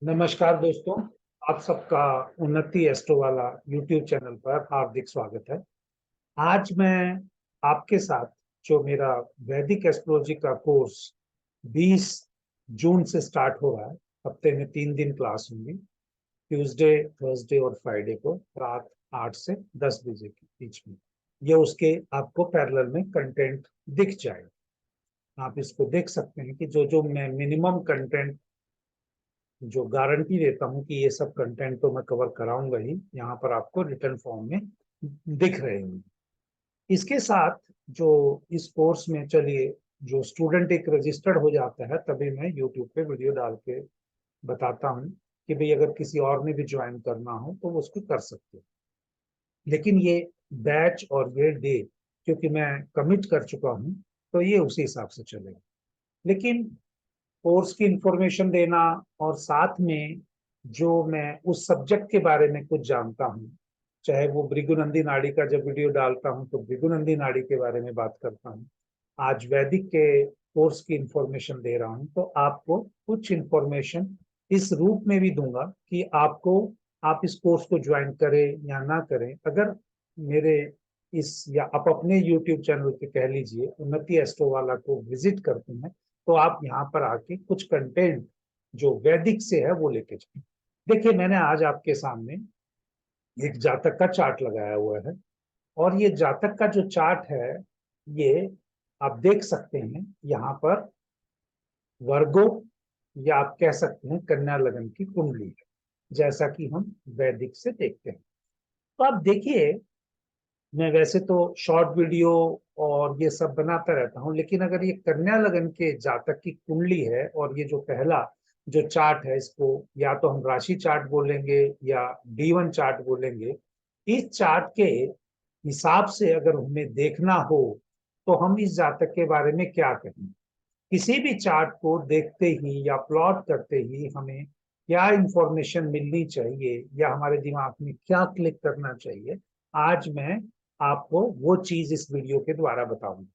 नमस्कार दोस्तों, आप सबका उन्नति एस्ट्रो वाला यूट्यूब चैनल पर हार्दिक स्वागत है। आज मैं आपके साथ जो मेरा वैदिक एस्ट्रोलॉजी का कोर्स 20 जून से स्टार्ट हो रहा है, हफ्ते में 3 दिन क्लास होंगी, ट्यूसडे, थर्सडे और फ्राइडे को रात 8 से 10 बजे के बीच में। ये उसके आपको पैरेलल में कंटेंट दिख जाएगा। आप इसको देख सकते हैं कि जो जो मैं मिनिमम कंटेंट जो गारंटी देता हूं कि ये सब कंटेंट तो मैं कवर कराऊंगा ही, यहाँ पर आपको रिटर्न फॉर्म में दिख रहे हैं। इसके साथ जो इस कोर्स में, चलिए, जो स्टूडेंट एक रजिस्टर्ड हो जाता है तभी मैं यूट्यूब पे वीडियो डाल के बताता हूँ कि भाई अगर किसी और ने भी ज्वाइन करना हो तो वो उसको कर सकते हो। लेकिन ये बैच और ये डे क्योंकि मैं कमिट कर चुका हूँ तो ये उसी हिसाब से चलेगा। लेकिन कोर्स की इंफॉर्मेशन देना और साथ में जो मैं उस सब्जेक्ट के बारे में कुछ जानता हूँ, चाहे वो भृगुनंदी नाड़ी का जब वीडियो डालता हूँ तो भृगुनंदी नाड़ी के बारे में बात करता हूँ। आज वैदिक के कोर्स की इंफॉर्मेशन दे रहा हूँ तो आपको कुछ इंफॉर्मेशन इस रूप में भी दूंगा कि आप इस कोर्स को ज्वाइन करें या ना करें। अगर मेरे इस या आप अपने यूट्यूब चैनल पे कह लीजिए उन्नति एस्ट्रो वाला को विजिट करते हैं तो आप यहाँ पर आके कुछ कंटेंट जो वैदिक से है वो लेके जाए। देखिए, मैंने आज आपके सामने एक जातक का चार्ट लगाया हुआ है और ये जातक का जो चार्ट है, ये आप देख सकते हैं यहाँ पर वर्गो, या आप कह सकते हैं कन्या लगन की कुंडली है, जैसा कि हम वैदिक से देखते हैं। तो आप देखिए, मैं वैसे तो शॉर्ट वीडियो और ये सब बनाता रहता हूँ, लेकिन अगर ये कन्या लगन के जातक की कुंडली है और ये जो पहला जो चार्ट है, इसको या तो हम राशि चार्ट बोलेंगे या D1 चार्ट बोलेंगे। इस चार्ट के हिसाब से अगर हमें देखना हो तो हम इस जातक के बारे में क्या कहें। किसी भी चार्ट को देखते ही या प्लॉट करते ही हमें क्या इंफॉर्मेशन मिलनी चाहिए या हमारे दिमाग में क्या क्लिक करना चाहिए, आज मैं आपको वो चीज इस वीडियो के द्वारा बताऊंगा।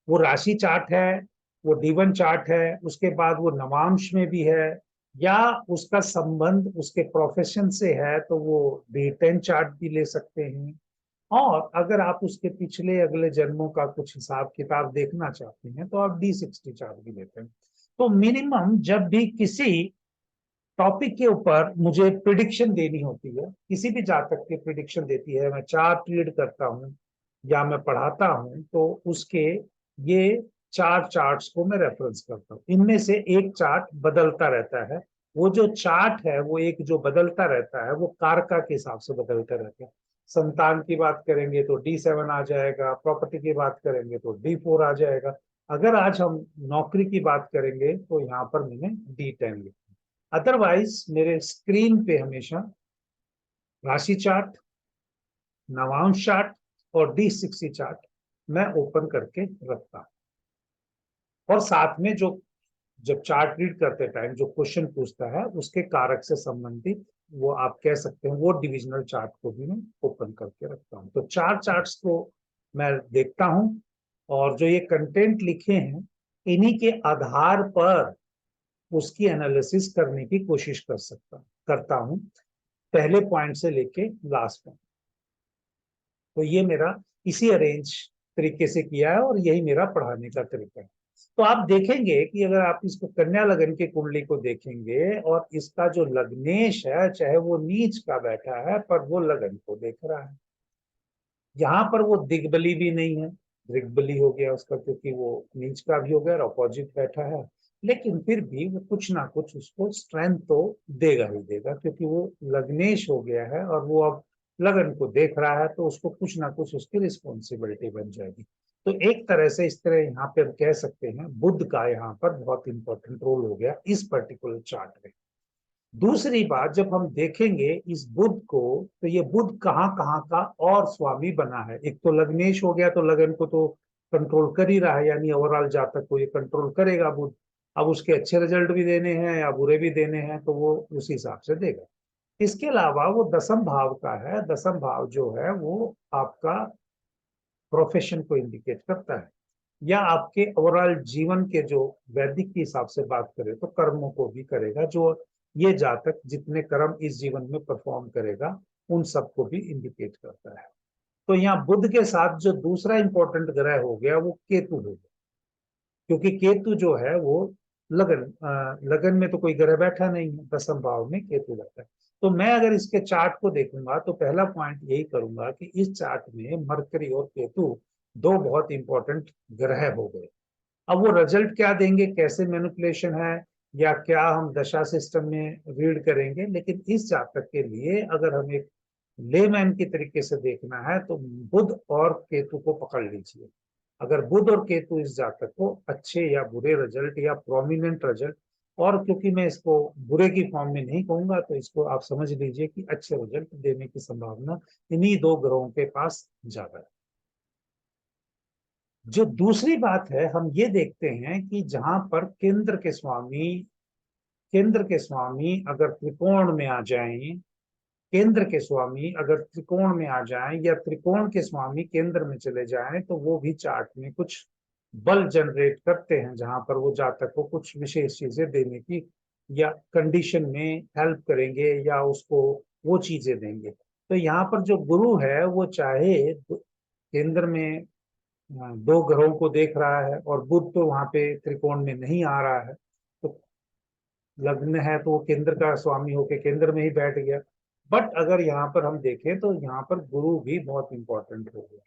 वो राशि चार्ट है, वो D1 चार्ट है, उसके बाद वो नवांश में भी है, या उसका संबंध उसके प्रोफेशन से है तो वो D10 चार्ट भी ले सकते हैं। और अगर आप उसके पिछले अगले जन्मों का कुछ हिसाब किताब देखना चाहते हैं तो आप D60 चार्ट भी लेते हैं। तो मिनिमम जब भी किसी टॉपिक के ऊपर मुझे प्रिडिक्शन देनी होती है, किसी भी जातक की प्रिडिक्शन देती है, मैं चार्ट रीड करता हूँ या मैं पढ़ाता हूँ तो उसके ये 4 चार्ट्स को मैं रेफरेंस करता हूँ। इनमें से एक चार्ट बदलता रहता है। वो जो चार्ट है वो एक जो बदलता रहता है वो कारका के हिसाब से बदलते रहते हैं। संतान की बात करेंगे तो D7 आ जाएगा, प्रॉपर्टी की बात करेंगे तो D4 आ जाएगा। अगर आज हम नौकरी की बात करेंगे तो यहाँ पर मैंने D10 लिखा। अदरवाइज मेरे स्क्रीन पे हमेशा राशि चार्ट, नवांश चार्ट और D60 चार्ट मैं ओपन करके रखता हूं। और साथ में जो जब चार्ट रीड करते टाइम जो क्वेश्चन पूछता है उसके कारक से संबंधित, वो आप कह सकते हैं वो डिविजनल चार्ट को भी मैं ओपन करके रखता हूँ। तो 4 चार्ट्स को मैं देखता हूँ और जो ये कंटेंट लिखे हैं इन्हीं के आधार पर उसकी एनालिसिस करने की कोशिश करता हूँ, पहले पॉइंट से लेके लास्ट पॉइंट। तो ये मेरा इसी अरेंज तरीके से किया है और यही मेरा पढ़ाने का तरीका है। तो आप देखेंगे कि अगर आप इसको कन्या लगन की कुंडली को देखेंगे और इसका जो लग्नेश है, चाहे वो नीच का बैठा है पर वो लगन को देख रहा है। यहाँ पर वो दिग्बली भी नहीं है, दृग्बली हो गया उसका, क्योंकि वो नीच का भी हो गया और अपोजिट बैठा है। लेकिन फिर भी वो कुछ ना कुछ उसको स्ट्रेंथ तो देगा ही देगा, क्योंकि वो लग्नेश हो गया है और वो अब लगन को देख रहा है तो उसको कुछ ना कुछ उसकी रिस्पॉन्सिबिलिटी बन जाएगी। तो एक तरह से इस तरह यहाँ पे हम कह सकते हैं बुध का यहाँ पर बहुत इंपॉर्टेंट रोल हो गया इस पर्टिकुलर चार्ट में। दूसरी बात, जब हम देखेंगे इस बुध को तो ये बुध कहाँ कहाँ का और स्वामी बना है। एक तो लग्नेश हो गया तो लगन को तो कंट्रोल कर ही रहा है, यानी ओवरऑल जातक को ये कंट्रोल करेगा बुध। अब उसके अच्छे रिजल्ट भी देने हैं या बुरे भी देने हैं तो वो उस हिसाब से देगा। इसके अलावा वो दसम भाव का है। दसम भाव जो है वो आपका प्रोफेशन को इंडिकेट करता है या आपके ओवरऑल जीवन के, जो वैदिक के हिसाब से बात करें तो कर्मों को भी करेगा, जो ये जातक जितने कर्म इस जीवन में परफॉर्म करेगा उन सबको भी इंडिकेट करता है। तो यहाँ बुध के साथ जो दूसरा इंपॉर्टेंट ग्रह हो गया वो केतु हो गया, क्योंकि केतु जो है वो लगन में तो कोई ग्रह बैठा नहीं है, दसम भाव में केतु बैठा है। तो मैं अगर इसके चार्ट को देखूंगा तो पहला पॉइंट यही करूंगा कि इस चार्ट में मरकरी और केतु दो बहुत इंपॉर्टेंट ग्रह हो गए। अब वो रिजल्ट क्या देंगे, कैसे मैनिपुलेशन है या क्या हम दशा सिस्टम में रीड करेंगे, लेकिन इस जातक के लिए अगर हम एक लेमैन की तरीके से देखना है तो बुध और केतु को पकड़ लीजिए। अगर बुध और केतु इस जातक को अच्छे या बुरे रिजल्ट या प्रोमिनेंट रिजल्ट, और क्योंकि मैं इसको बुरे की फॉर्म में नहीं कहूंगा तो इसको आप समझ लीजिए कि अच्छे रिजल्ट देने की संभावना इन्हीं दो ग्रहों के पास ज्यादा है। जो दूसरी बात है, हम ये देखते हैं कि जहां पर केंद्र के स्वामी अगर त्रिकोण में आ जाएं, केंद्र के स्वामी अगर त्रिकोण में आ जाएं या त्रिकोण के स्वामी केंद्र में चले जाएं तो वो भी चार्ट में कुछ बल जनरेट करते हैं, जहां पर वो जातक को कुछ विशेष चीजें देने की या कंडीशन में हेल्प करेंगे या उसको वो चीजें देंगे। तो यहाँ पर जो गुरु है वो चाहे केंद्र में दो ग्रहों को देख रहा है और बुध तो वहां पे त्रिकोण में नहीं आ रहा है, तो लग्न है तो वो केंद्र का स्वामी होके केंद्र में ही बैठ गया। बट अगर यहाँ पर हम देखें तो यहाँ पर गुरु भी बहुत इंपॉर्टेंट हो गया।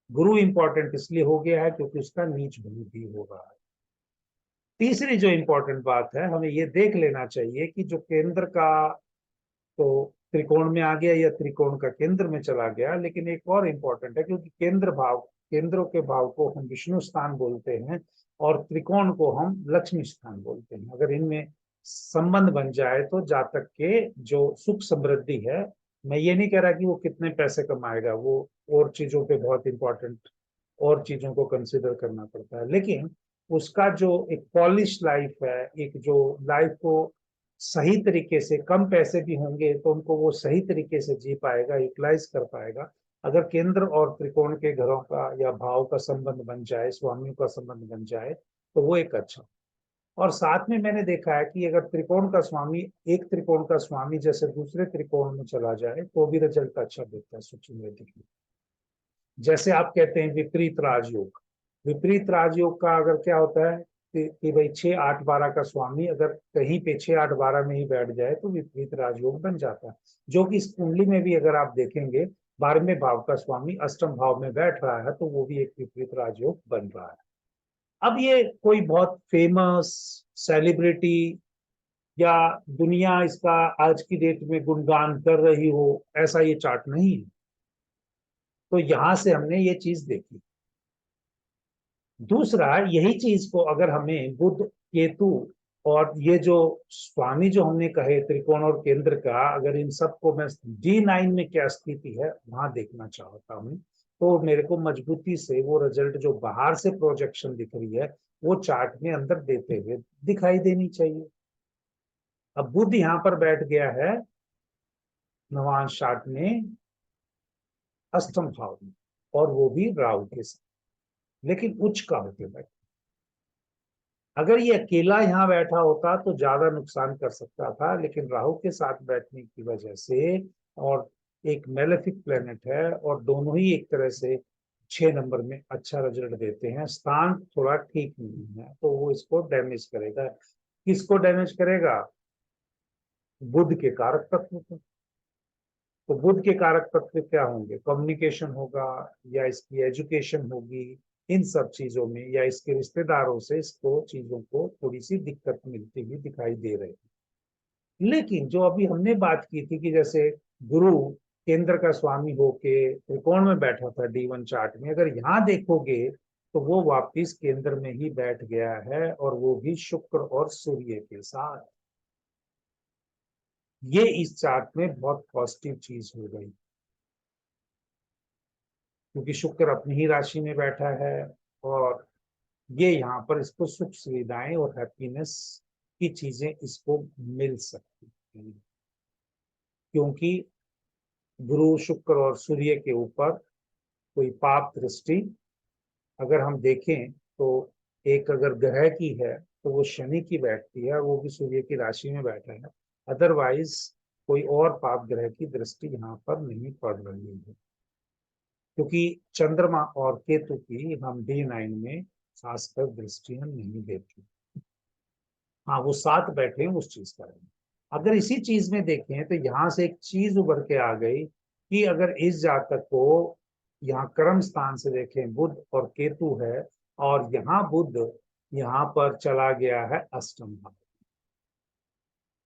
गुरु इंपॉर्टेंट इसलिए हो गया है क्योंकि उसका नीच भंग भी हो रहा है। तीसरी जो इंपॉर्टेंट बात है, हमें ये देख लेना चाहिए कि जो केंद्र का तो त्रिकोण में आ गया या त्रिकोण का केंद्र में चला गया, लेकिन एक और इम्पोर्टेंट है क्योंकि केंद्रों के भाव को हम विष्णु स्थान बोलते हैं और त्रिकोण को हम लक्ष्मी स्थान बोलते हैं। अगर इनमें संबंध बन जाए तो जातक के जो सुख समृद्धि है, मैं ये नहीं कह रहा कि वो कितने पैसे कमाएगा, वो और चीजों पे बहुत इंपॉर्टेंट और चीजों को कंसिडर करना पड़ता है, लेकिन उसका जो एक पॉलिश लाइफ है, एक जो लाइफ को सही तरीके से, कम पैसे भी होंगे तो उनको वो सही तरीके से जी पाएगा, यूटिलाइज कर पाएगा। अगर केंद्र और त्रिकोण के घरों का या भाव का संबंध बन जाए, स्वामियों का संबंध बन जाए तो वो एक अच्छा। और साथ में मैंने देखा है कि अगर त्रिकोण का स्वामी, एक त्रिकोण का स्वामी जैसे दूसरे त्रिकोण में चला जाए तो भी रिजल्ट अच्छा देता है सूक्ष्म वैदिक में। जैसे आप कहते हैं विपरीत राजयोग, विपरीत राजयोग का अगर क्या होता है कि भाई 6 8 12 का स्वामी अगर कहीं पे 6 8 12 में ही बैठ जाए तो विपरीत राजयोग बन जाता है, जो कि इस कुंडली में भी अगर आप देखेंगे 12वें भाव का स्वामी अष्टम भाव में बैठ रहा है तो वो भी एक विपरीत राजयोग बन रहा है। अब ये कोई बहुत फेमस सेलिब्रिटी या दुनिया इसका आज की डेट में गुणगान कर रही हो, ऐसा ये चार्ट नहीं है। तो यहां से हमने ये चीज देखी। दूसरा, यही चीज को अगर हमें बुध केतु और ये जो स्वामी जो हमने कहे त्रिकोण और केंद्र का, अगर इन सबको मैं D9 में क्या स्थिति है वहां देखना चाहता हूँ तो मेरे को मजबूती से वो रिजल्ट जो बाहर से प्रोजेक्शन दिख रही है वो चार्ट में अंदर देते हुए दिखाई देनी चाहिए। अब बुध यहाँ पर बैठ गया है नवांश चार्ट में अष्टम भाव में, और वो भी राहु के साथ, लेकिन उच्च का होते बैठे। अगर ये अकेला यहाँ बैठा होता तो ज्यादा नुकसान कर सकता था, लेकिन राहु के साथ बैठने की वजह से, और एक मेलेफिक प्लेनेट है और दोनों ही एक तरह से 6 नंबर में अच्छा रिजल्ट देते हैं, स्थान थोड़ा ठीक नहीं है तो वो इसको डैमेज करेगा। किसको डैमेज करेगा? बुध के कारक तत्व को। तो बुध के कारक तत्व क्या होंगे? कम्युनिकेशन होगा या इसकी एजुकेशन होगी, इन सब चीजों में, या इसके रिश्तेदारों से इसको चीजों को थोड़ी सी दिक्कत मिलती हुई दिखाई दे रही है। लेकिन जो अभी हमने बात की थी कि जैसे गुरु केंद्र का स्वामी होके त्रिकोण में बैठा था D1 चार्ट में, अगर यहाँ देखोगे तो वो वापिस केंद्र में ही बैठ गया है और वो भी शुक्र और सूर्य के साथ। ये इस चार्ट में बहुत पॉजिटिव चीज हो गई क्योंकि शुक्र अपनी ही राशि में बैठा है और ये यहाँ पर इसको सुख सुविधाएं और हैप्पीनेस की चीजें इसको मिल सकती हैं, क्योंकि गुरु शुक्र और सूर्य के ऊपर कोई पाप दृष्टि अगर हम देखें तो एक अगर ग्रह की है तो वो शनि की बैठती है, वो भी सूर्य की राशि में बैठा है। अदरवाइज कोई और पाप ग्रह की दृष्टि यहाँ पर नहीं पड़ रही है, क्योंकि चंद्रमा और केतु की हम D9 में खासकर दृष्टियां नहीं देते। हाँ, वो साथ बैठे हैं उस चीज का। अगर इसी चीज में देखें तो यहाँ से एक चीज उभर के आ गई कि अगर इस जातक को यहाँ कर्म स्थान से देखें, बुध और केतु है, और यहाँ बुध यहाँ पर चला गया है अष्टम भाव,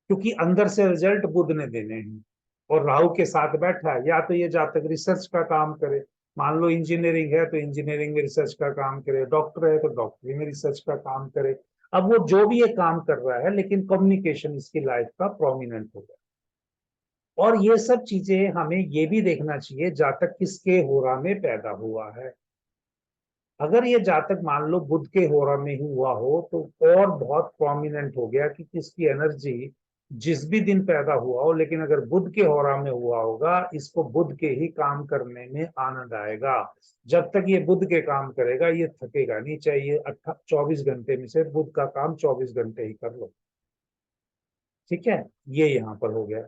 क्योंकि अंदर से रिजल्ट बुध ने देने हैं और राहु के साथ बैठा है। या तो ये जातक रिसर्च का काम करे, मान लो इंजीनियरिंग है तो इंजीनियरिंग में रिसर्च का काम करे, डॉक्टर है तो डॉक्टरी में रिसर्च का काम करे। अब वो जो भी ये काम कर रहा है, लेकिन कम्युनिकेशन इसकी लाइफ का प्रोमिनेंट हो गया। और ये सब चीजें हमें ये भी देखना चाहिए जातक किसके होरा में पैदा हुआ है। अगर ये जातक मान लो बुध के होरा में ही हुआ हो तो और बहुत प्रोमिनेंट हो गया कि किसकी एनर्जी जिस भी दिन पैदा हुआ हो, लेकिन अगर बुध के होरा में हुआ होगा, इसको बुध के ही काम करने में आनंद आएगा। जब तक ये बुध के काम करेगा ये थकेगा नहीं। चाहिए 24 घंटे में से बुध का काम 24 घंटे ही कर लो, ठीक है। ये यहाँ पर हो गया।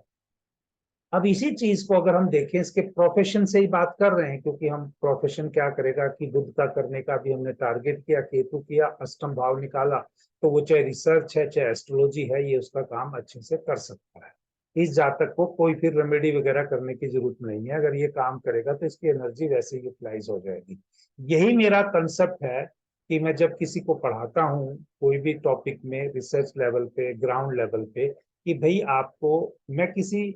अब इसी चीज को अगर हम देखें, इसके प्रोफेशन से ही बात कर रहे हैं, क्योंकि हम प्रोफेशन क्या करेगा कि बुध का करने का भी हमने टारगेट किया, केतु किया, अष्टम भाव निकाला, तो वो चाहे रिसर्च है चाहे एस्ट्रोलॉजी है, ये उसका काम अच्छे से कर सकता है। इस जातक को कोई फिर रेमेडी वगैरह करने की जरूरत नहीं है। अगर ये काम करेगा तो इसकी एनर्जी वैसे ही यूटिलाइज हो जाएगी। यही मेरा कंसेप्ट है कि मैं जब किसी को पढ़ाता हूँ कोई भी टॉपिक में, रिसर्च लेवल पे, ग्राउंड लेवल पे, कि भाई आपको, मैं किसी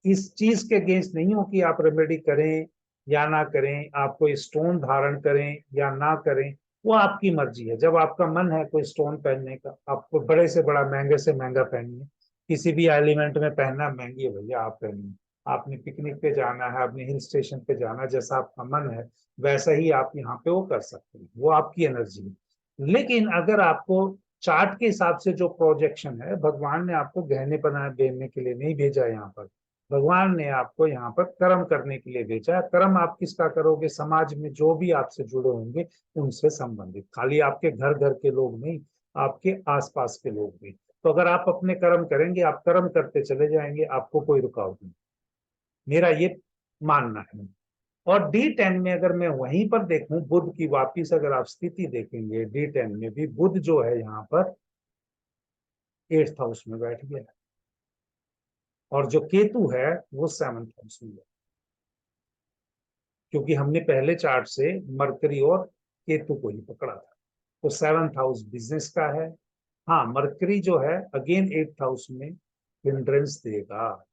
इस चीज के अगेंस्ट नहीं हो कि आप रेमेडी करें या ना करें, आप कोई स्टोन धारण करें या ना करें, वो आपकी मर्जी है। जब आपका मन है कोई स्टोन पहनने का, आपको बड़े से बड़ा, महंगे से महंगा पहनिए। किसी भी एलिमेंट में पहनना महंगी है भैया, आप पहनिए। आपने पिकनिक पे जाना है, आपने हिल स्टेशन पे जाना, जैसा आपका मन है वैसा ही आप यहाँ पे वो कर सकते हैं, वो आपकी एनर्जी है। लेकिन अगर आपको चार्ट के हिसाब से जो प्रोजेक्शन है, भगवान ने आपको गहने बनाए बेचने के लिए नहीं भेजा यहाँ पर। भगवान ने आपको यहाँ पर कर्म करने के लिए भेजा है। कर्म आप किसका करोगे? समाज में जो भी आपसे जुड़े होंगे उनसे संबंधित, खाली आपके घर घर के लोग नहीं, आपके आसपास के लोग भी। तो अगर आप अपने कर्म करेंगे, आप कर्म करते चले जाएंगे, आपको कोई रुकावट नहीं, मेरा ये मानना है। और D10 में अगर मैं वहीं पर देखूं, बुध की वापिस अगर आप स्थिति देखेंगे, D10 में भी बुध जो है यहाँ पर 8th हाउस में बैठ गया, और जो केतु है वो 7th हाउस में है। क्योंकि हमने पहले चार्ट से मरकरी और केतु को ही पकड़ा था, तो 7th हाउस बिजनेस का है। हाँ, मरकरी जो है अगेन 8th हाउस में हिंड्रेंस देगा।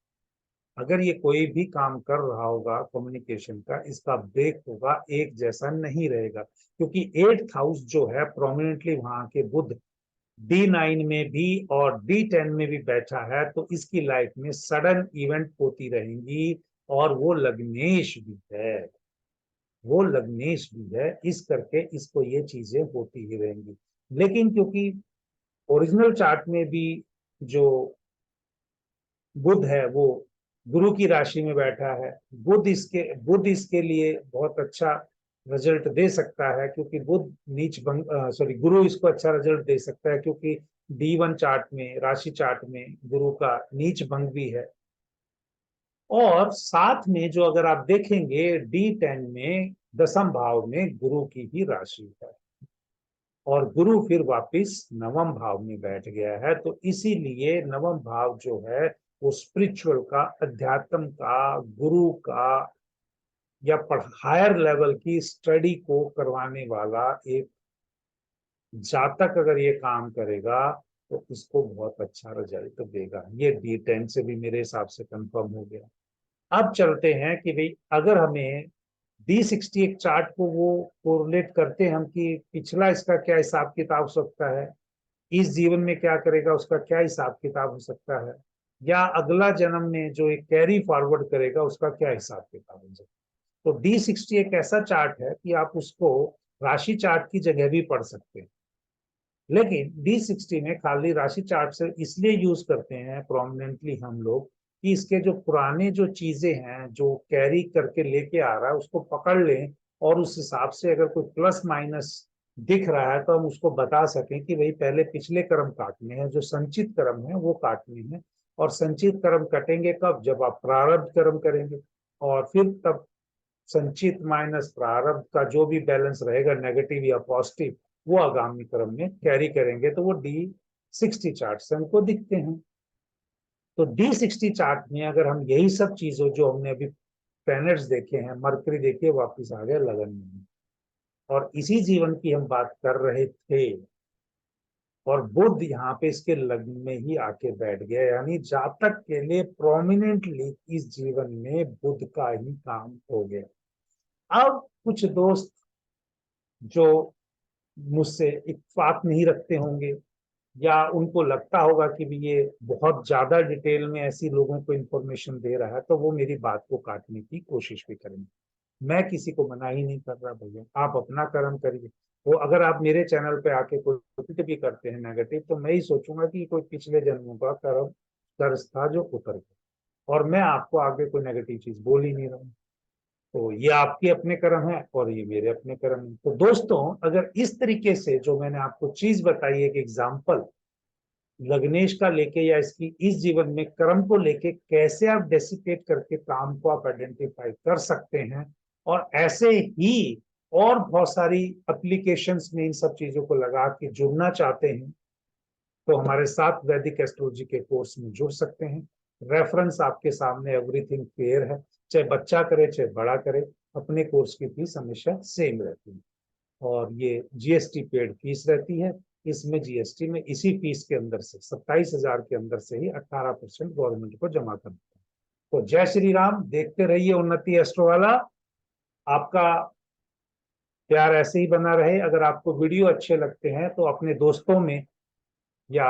अगर ये कोई भी काम कर रहा होगा कम्युनिकेशन का, इसका ब्रेक होगा, एक जैसा नहीं रहेगा। क्योंकि 8th हाउस जो है प्रोमिनेंटली वहां के बुध D9 में भी और D10 में भी बैठा है, तो इसकी लाइफ में सडन इवेंट होती रहेंगी। और वो लग्नेश भी है, वो लग्नेश भी है, इस करके इसको ये चीजें होती ही रहेंगी। लेकिन क्योंकि ओरिजिनल चार्ट में भी जो बुध है वो गुरु की राशि में बैठा है, बुध इसके लिए बहुत अच्छा रिजल्ट दे सकता है, क्योंकि बुध नीच भंग, सॉरी, गुरु इसको अच्छा रिजल्ट दे सकता है, क्योंकि D1 चार्ट में, राशि चार्ट में गुरु का नीच भंग भी है। और साथ में जो अगर आप देखेंगे D10 में 10th भाव में गुरु की ही राशि है, और गुरु फिर वापिस 9th भाव में बैठ गया है। तो इसीलिए 9th भाव जो है वो स्पिरिचुअल का, अध्यात्म का, गुरु का, या हायर लेवल की स्टडी को करवाने वाला एक जातक अगर ये काम करेगा तो उसको बहुत अच्छा रिजल्ट देगा। ये D10 से भी मेरे हिसाब से कंफर्म हो गया। अब चलते हैं कि भाई अगर हमें D60 एक चार्ट को वो कोरिलेट करते हैं हम कि पिछला इसका क्या हिसाब किताब हो सकता है, इस जीवन में क्या करेगा उसका क्या हिसाब किताब हो सकता है, या अगला जन्म में जो एक कैरी फॉरवर्ड करेगा उसका क्या हिसाब किताब हो सकता है। तो D60 एक ऐसा चार्ट है कि आप उसको राशि चार्ट की जगह भी पढ़ सकते हैं। लेकिन D60 में खाली राशि चार्ट से इसलिए यूज करते हैं प्रोमिनेंटली हम लोग कि इसके जो पुराने जो चीजें हैं जो कैरी करके लेके आ रहा है उसको पकड़ लें, और उस हिसाब से अगर कोई प्लस माइनस दिख रहा है तो हम उसको बता सकें कि भाई पहले पिछले कर्म काटने हैं, जो संचित कर्म है वो काटने हैं। और संचित कर्म कटेंगे कब? जब आप प्रारब्ध कर्म करेंगे, और फिर तब संचित माइनस प्रारब्ध का जो भी बैलेंस रहेगा, नेगेटिव या पॉजिटिव, वो आगामी कर्म में कैरी करेंगे, तो वो D60 चार्ट से हमको दिखते हैं। तो D60 चार्ट में अगर हम यही सब चीजों जो हमने अभी प्लैनेट्स देखे हैं, मरकरी देखिए वापिस आ गया लगन में, और इसी जीवन की हम बात कर रहे थे, और बुध यहाँ पे इसके लग्न में ही आके बैठ गया, यानी जातक के लिए प्रोमिनेंटली इस जीवन में बुध का ही काम हो गया। अब कुछ दोस्त जो मुझसे इत्तेफाक नहीं रखते होंगे, या उनको लगता होगा कि भी ये बहुत ज्यादा डिटेल में ऐसी लोगों को इंफॉर्मेशन दे रहा है, तो वो मेरी बात को काटने की कोशिश भी करेंगे। मैं किसी को मना ही नहीं कर रहा भैया, आप अपना कर्म करिए। वो अगर आप मेरे चैनल पे आके कोई कुछ भी करते हैं नेगेटिव, तो मैं ही सोचूंगा कि कोई पिछले जन्मों का कर्म कर्ज था जो उतर गया, और मैं आपको आगे कोई नेगेटिव चीज बोल ही नहीं रहा हूँ। तो ये आपके अपने कर्म है और ये मेरे अपने कर्म है। तो दोस्तों, अगर इस तरीके से जो मैंने आपको चीज बताई, एक एग्जाम्पल लग्नेश का लेके, या इसकी इस जीवन में कर्म को लेके कैसे आप डेसिपेट करके काम को आप आइडेंटिफाई कर सकते हैं, और ऐसे ही और बहुत सारी एप्लीकेशंस में इन सब चीजों को लगा के जुड़ना चाहते हैं, तो हमारे साथ वैदिक एस्ट्रोलॉजी के कोर्स में जुड़ सकते हैं। रेफरेंस आपके सामने, एवरीथिंग क्लियर है, चाहे बच्चा करे चाहे बड़ा करे, अपने कोर्स की फीस हमेशा सेम रहती है, और ये जीएसटी पेड फीस रहती है। इसमें जीएसटी में इसी फीस के अंदर से 27,000 के अंदर से ही 18% गवर्नमेंट को जमा करना है। तो जय श्री राम, देखते रहिए उन्नति एस्ट्रो वाला। आपका प्यार ऐसे ही बना रहे। अगर आपको वीडियो अच्छे लगते हैं तो अपने दोस्तों में या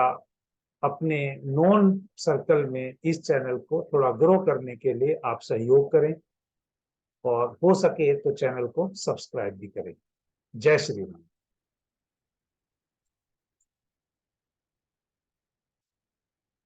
अपने नॉन सर्कल में इस चैनल को थोड़ा ग्रो करने के लिए आप सहयोग करें, और हो सके तो चैनल को सब्सक्राइब भी करें। जय श्री राम।